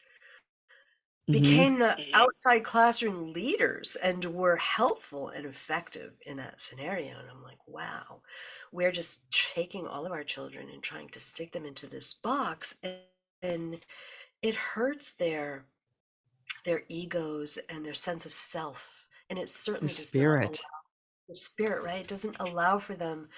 Hmm. became the outside classroom leaders and were helpful and effective in that scenario. And I'm like, wow, we're just taking all of our children and trying to stick them into this box, and it hurts their egos and their sense of self. And it Their certainly does not spirit. the spirit, right? It doesn't allow for them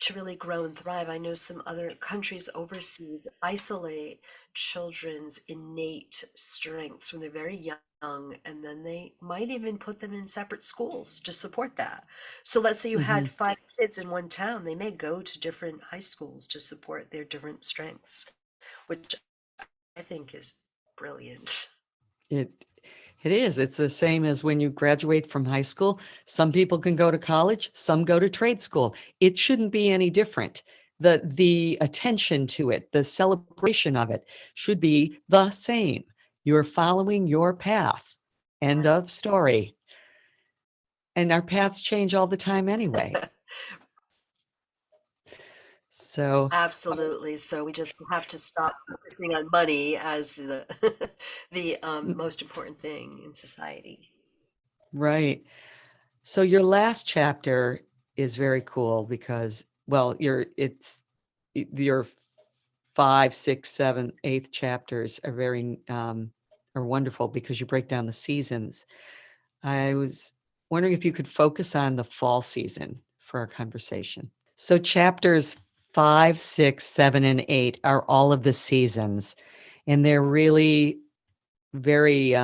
to really grow and thrive. I know some other countries overseas isolate children's innate strengths when they're very young, and then they might even put them in separate schools to support that. So let's say you Hmm. had 5 kids in one town, they may go to different high schools to support their different strengths, which I think is brilliant. It it is. It's the same as when you graduate from high school. Some people can go to college, some go to trade school. It shouldn't be any different. The attention to it, the celebration of it should be the same. You're following your path. End Right. of story. And our paths change all the time anyway. So, Absolutely. So we just have to stop focusing on money as the the mm, most important thing in society. right. So your last chapter is very cool because, well, your 5, 6, 7, 8th chapters are very are wonderful because you break down the seasons. I was wondering if you could focus on the fall season for our conversation. So chapters 5, 6, 7, and 8 are all of the seasons, and they're really very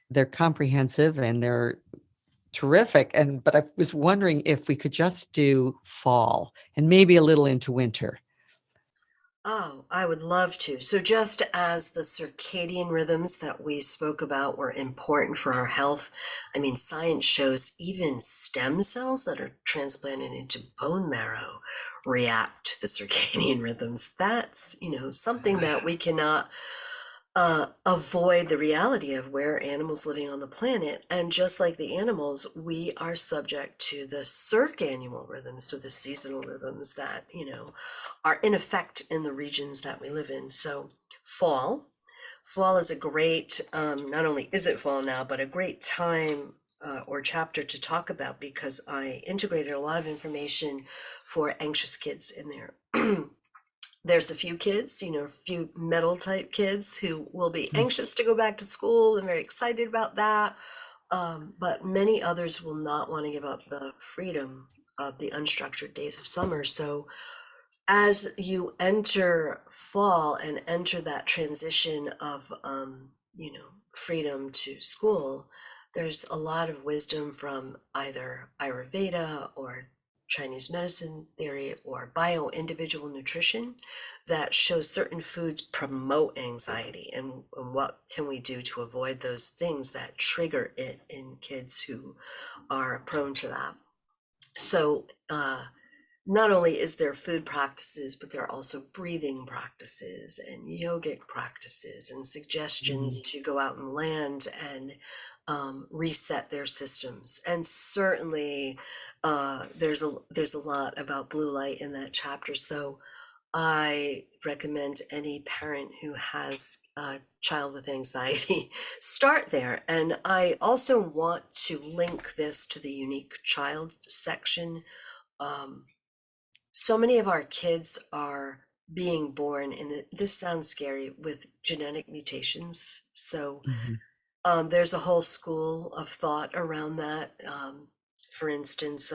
they're comprehensive and they're terrific. But I was wondering if we could just do fall and maybe a little into winter. Oh, I would love to. So just as the circadian rhythms that we spoke about were important for our health, I mean, science shows even stem cells that are transplanted into bone marrow react to the circadian rhythms. That's, you know, something that we cannot avoid the reality of where animals living on the planet. And just like the animals, we are subject to the circannual rhythms, to the seasonal rhythms that, you know, are in effect in the regions that we live in. So fall, fall is a great, not only is it fall now, but a great time or chapter to talk about, because I integrated a lot of information for anxious kids in there. There's a few kids, a few metal type kids who will be anxious to go back to school and very excited about that. But many others will not want to give up the freedom of the unstructured days of summer. So as you enter fall and enter that transition of, freedom to school, there's a lot of wisdom from either Ayurveda or Chinese medicine theory or bio-individual nutrition that shows certain foods promote anxiety, and what can we do to avoid those things that trigger it in kids who are prone to that. So not only is there food practices, but there are also breathing practices and yogic practices and suggestions to go out and land and reset their systems. And certainly there's a lot about blue light in that chapter. So I recommend any parent who has a child with anxiety start there. And I also want to link this to the unique child section. So many of our kids are being born this sounds scary, with genetic mutations. So there's a whole school of thought around that. For instance,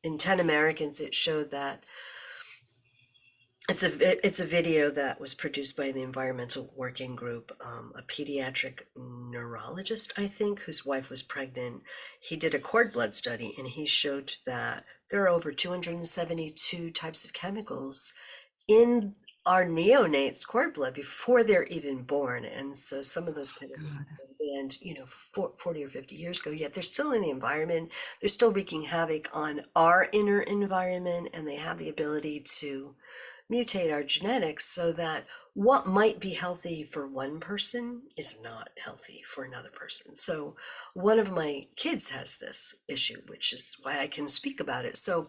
in 10 Americans, it showed that it's a video that was produced by the Environmental Working Group, a pediatric neurologist, I think, whose wife was pregnant. He did a cord blood study, and he showed that there are over 272 types of chemicals in our neonates' cord blood before they're even born. And so some of those chemicals have been banned, 40 or 50 years ago, yet they're still in the environment. They're still wreaking havoc on our inner environment, and they have the ability to mutate our genetics so that what might be healthy for one person is not healthy for another person. So one of my kids has this issue, which is why I can speak about it. So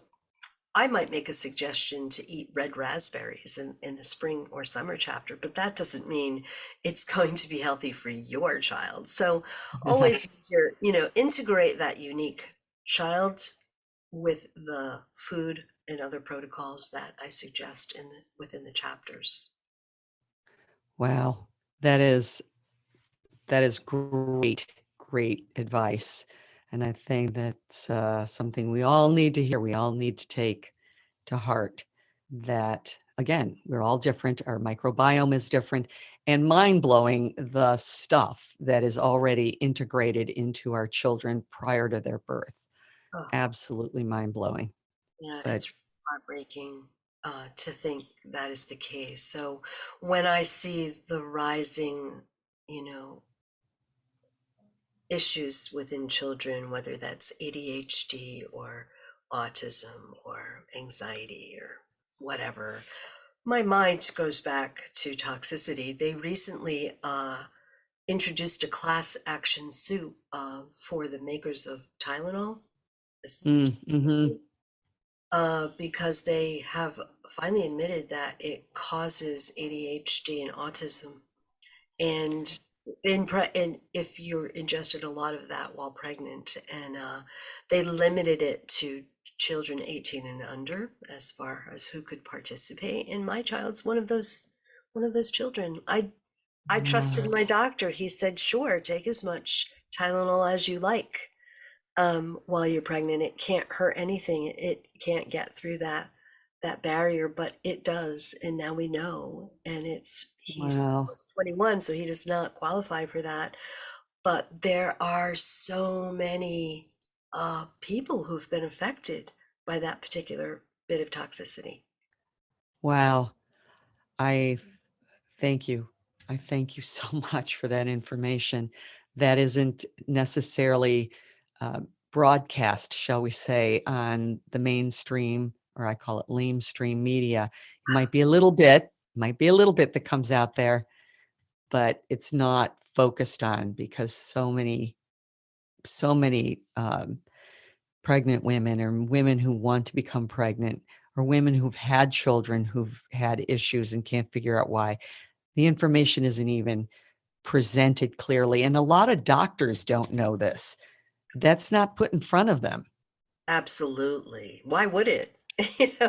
I might make a suggestion to eat red raspberries in the spring or summer chapter, but that doesn't mean it's going to be healthy for your child. So always integrate that unique child with the food and other protocols that I suggest within the chapters. Wow, that is great advice. And I think that's something we all need to hear. We all need to take to heart that, again, we're all different. Our microbiome is different, and mind-blowing the stuff that is already integrated into our children prior to their birth. Oh, Absolutely mind-blowing. yeah, But it's heartbreaking to think that is the case. So when I see the rising, issues within children, whether that's ADHD or autism or anxiety or whatever, my mind goes back to toxicity. They recently introduced a class action suit for the makers of Tylenol, because they have finally admitted that it causes ADHD and autism. And and if you're ingested a lot of that while pregnant, and they limited it to children 18 and under as far as who could participate. And my child's one of those children. I trusted my doctor. He said, sure, take as much Tylenol as you like while you're pregnant. It can't hurt anything. It can't get through that barrier, but it does. And now we know. And he's almost 21, so he does not qualify for that. But there are so many people who've been affected by that particular bit of toxicity. Wow. I thank you. I thank you so much for that information. That isn't necessarily broadcast, shall we say, on the mainstream, or I call it lamestream media. It might be a little bit that comes out there, but it's not focused on, because so many pregnant women, or women who want to become pregnant, or women who've had children who've had issues and can't figure out why. The information isn't even presented clearly. And a lot of doctors don't know this. That's not put in front of them. Absolutely. Why would it?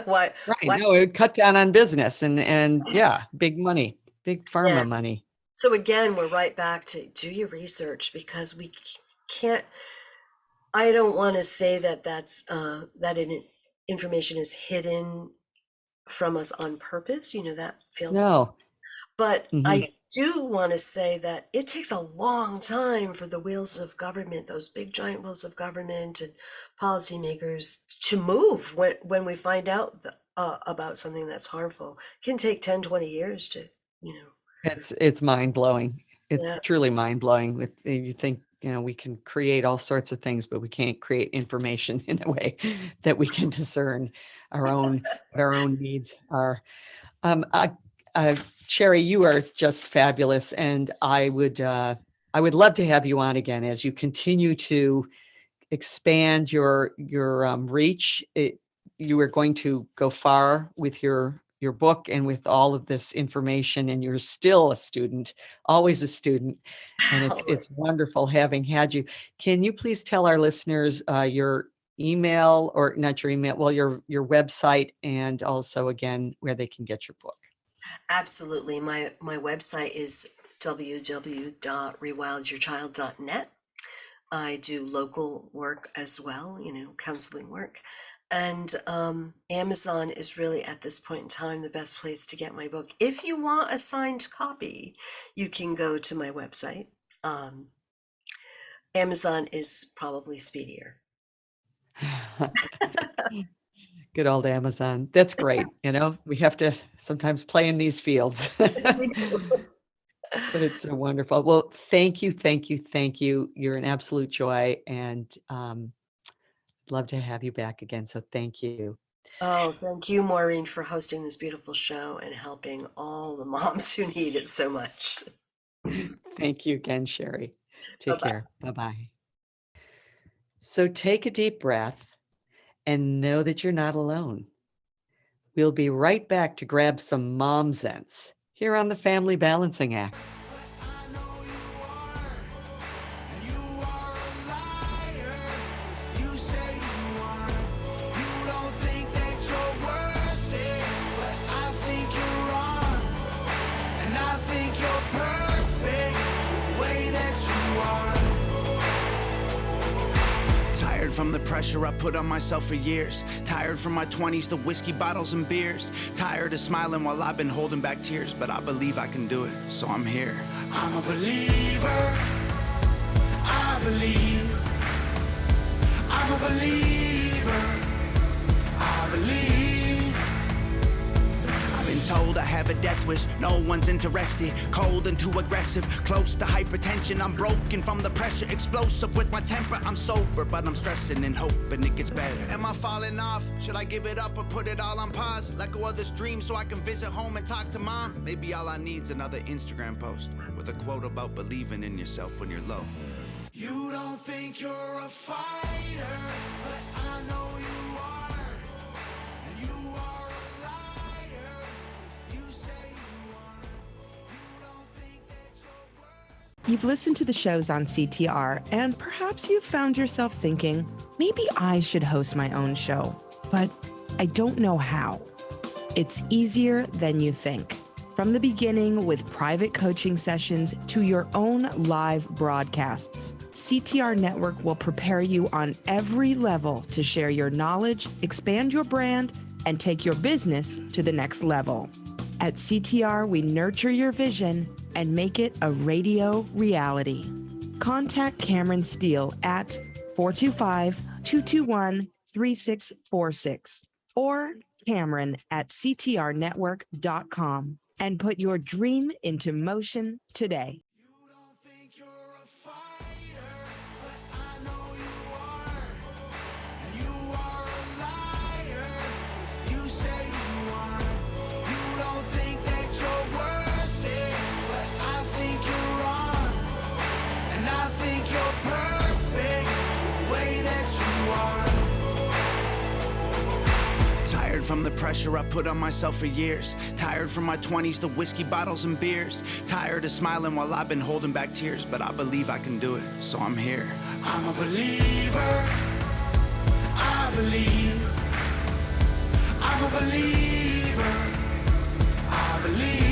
Right. Why? No, it cut down on business and yeah, big money, big Yeah. pharma money. So again, we're right back to do your research, because we can't, I don't want to say that information is hidden from us on purpose. That feels, No. but Mhm. I do want to say that it takes a long time for the wheels of government, those big giant wheels of government and policymakers, to move when we find out about something that's harmful. It can take 10, 20 years to, It's mind-blowing. It's yeah. truly mind-blowing. With you think, we can create all sorts of things, but we can't create information in a way that we can discern what our own needs are. Sherry, you are just fabulous, and I would love to have you on again as you continue to expand your reach. You are going to go far with your book and with all of this information, and you're still a student, always a student, and it's wonderful having had you. Can you please tell our listeners your email, or not your email, well, your website, and also again where they can get your book? Absolutely. My website is www.rewildyourchild.net. I do local work as well, counseling work. And Amazon is really, at this point in time, the best place to get my book. If you want a signed copy, you can go to my website. Amazon is probably speedier. Good old Amazon. That's great. We have to sometimes play in these fields. But it's so wonderful. Well, thank you, thank you, thank you. You're an absolute joy, and love to have you back again. So thank you. Oh, thank you, Maureen, for hosting this beautiful show and helping all the moms who need it so much. Thank you again, Sherry. Take Bye-bye. care. Bye-bye. So take a deep breath and know that you're not alone. We'll be right back to grab some mom sense here on the Family Balancing Act. From the pressure I put on myself for years. Tired from my 20s, the whiskey bottles and beers. Tired of smiling while I've been holding back tears. But I believe I can do it, so I'm here. I'm a believer. I believe. I'm a believer. I believe. I've been told I have a death wish, no one's interested. Cold and too aggressive, close to hypertension. I'm broken from the pressure, explosive with my temper. I'm sober, but I'm stressing and hoping it gets better. Am I falling off? Should I give it up or put it all on pause? Let go of this dream so I can visit home and talk to mom? Maybe all I need's another Instagram post with a quote about believing in yourself when you're low. You don't think you're a fighter, but I know you are. And you are a liar if you say you aren't. You don't think that you're worth. You've listened to the shows on CTR, and perhaps you've found yourself thinking, maybe I should host my own show, but I don't know how. It's easier than you think. From the beginning, with private coaching sessions to your own live broadcasts, CTR Network will prepare you on every level to share your knowledge, expand your brand, and take your business to the next level. At CTR, we nurture your vision and make it a radio reality. Contact Cameron Steele at 425-221-3646 or Cameron@ctrnetwork.com and put your dream into motion today. You don't think you're a fighter, but I know you are. And you are a liar if you say you aren't. You don't think that you're worth it, but I think you're wrong. And I think you're perfect the way that you are. Tired Tired from the pressure I put on myself for years. Tired from my 20s, the whiskey bottles and beers. Tired of smiling while I've been holding back tears. But I believe I can do it, so I'm here. I'm a believer. I believe. I'm a believer. I believe.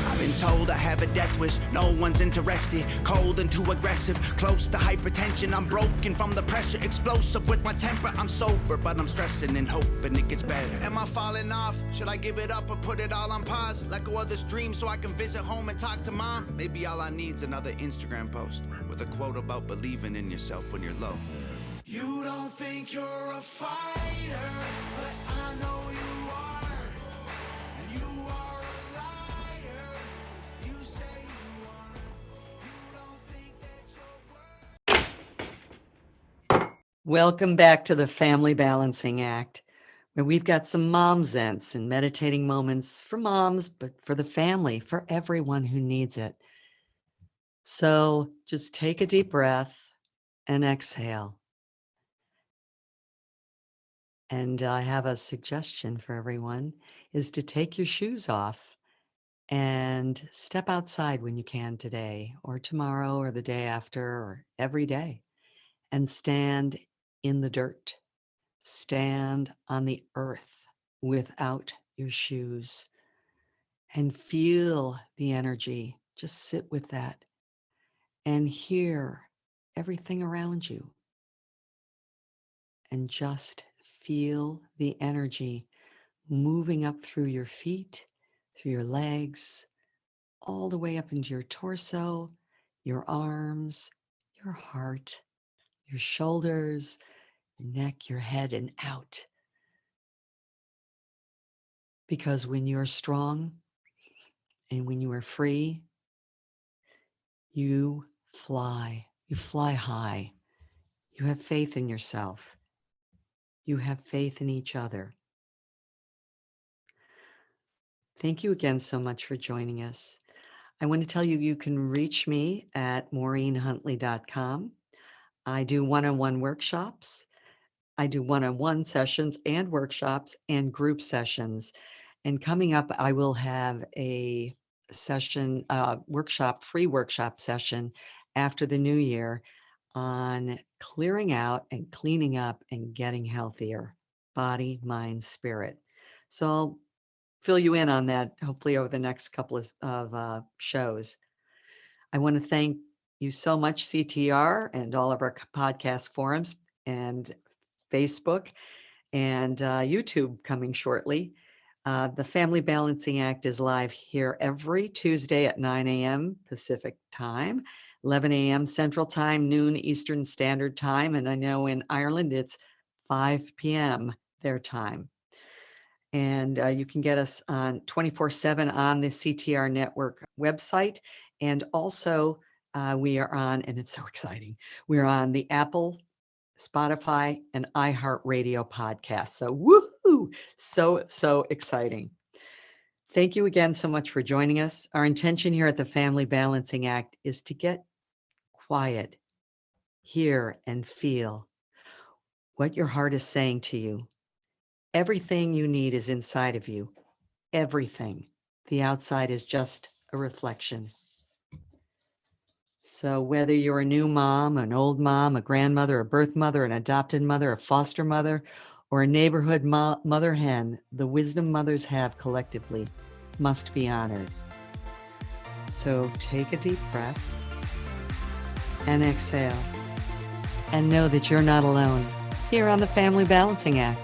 I've been told I have a death wish, no one's interested. Cold and too aggressive, close to hypertension. I'm broken from the pressure, explosive with my temper. I'm sober, but I'm stressing and hoping it gets better. Am I falling off? Should I give it up or put it all on pause? Let go of this dream so I can visit home and talk to mom? Maybe all I need's another Instagram post with a quote about believing in yourself when you're low. You don't think you're a fighter, but I know you are. And you are a liar if you say you aren't. You don't think that you're worth. Welcome back to the Family Balancing Act, where we've got some mom zents and meditating moments for moms, but for the family, for everyone who needs it. So just take a deep breath and exhale. And I have a suggestion for everyone is to take your shoes off and step outside when you can today or tomorrow or the day after or every day and stand in the dirt. Stand on the earth without your shoes and feel the energy. Just sit with that and hear everything around you and just feel the energy moving up through your feet, through your legs, all the way up into your torso, your arms, your heart, your shoulders, your neck, your head, and out. Because when you're strong and when you are free, you fly high. You have faith in yourself. You have faith in each other. Thank you again so much for joining us. I want to tell you, you can reach me at maureenhuntley.com. I do one-on-one workshops. I do one-on-one sessions and workshops and group sessions. And coming up, I will have a session, free workshop session after the new year on clearing out and cleaning up and getting healthier, body, mind, spirit. So I'll fill you in on that, hopefully over the next couple of shows. I want to thank you so much, CTR, and all of our podcast forums and Facebook and YouTube coming shortly. The Family Balancing Act is live here every Tuesday at 9 a.m. Pacific time, 11 a.m. Central Time, noon Eastern Standard Time. And I know in Ireland, it's 5 p.m. their time. And you can get us on 24/7 on the CTR Network website. And also we are on, and it's so exciting, we're on the Apple, Spotify, and iHeartRadio podcast. So woohoo! So exciting. Thank you again so much for joining us. Our intention here at the Family Balancing Act is to get quiet, hear and feel what your heart is saying to you. Everything you need is inside of you. Everything. The outside is just a reflection. So whether you're a new mom, an old mom, a grandmother, a birth mother, an adopted mother, a foster mother, or a neighborhood mother-hen, the wisdom mothers have collectively must be honored. So take a deep breath and exhale and know that you're not alone here on the Family Balancing Act.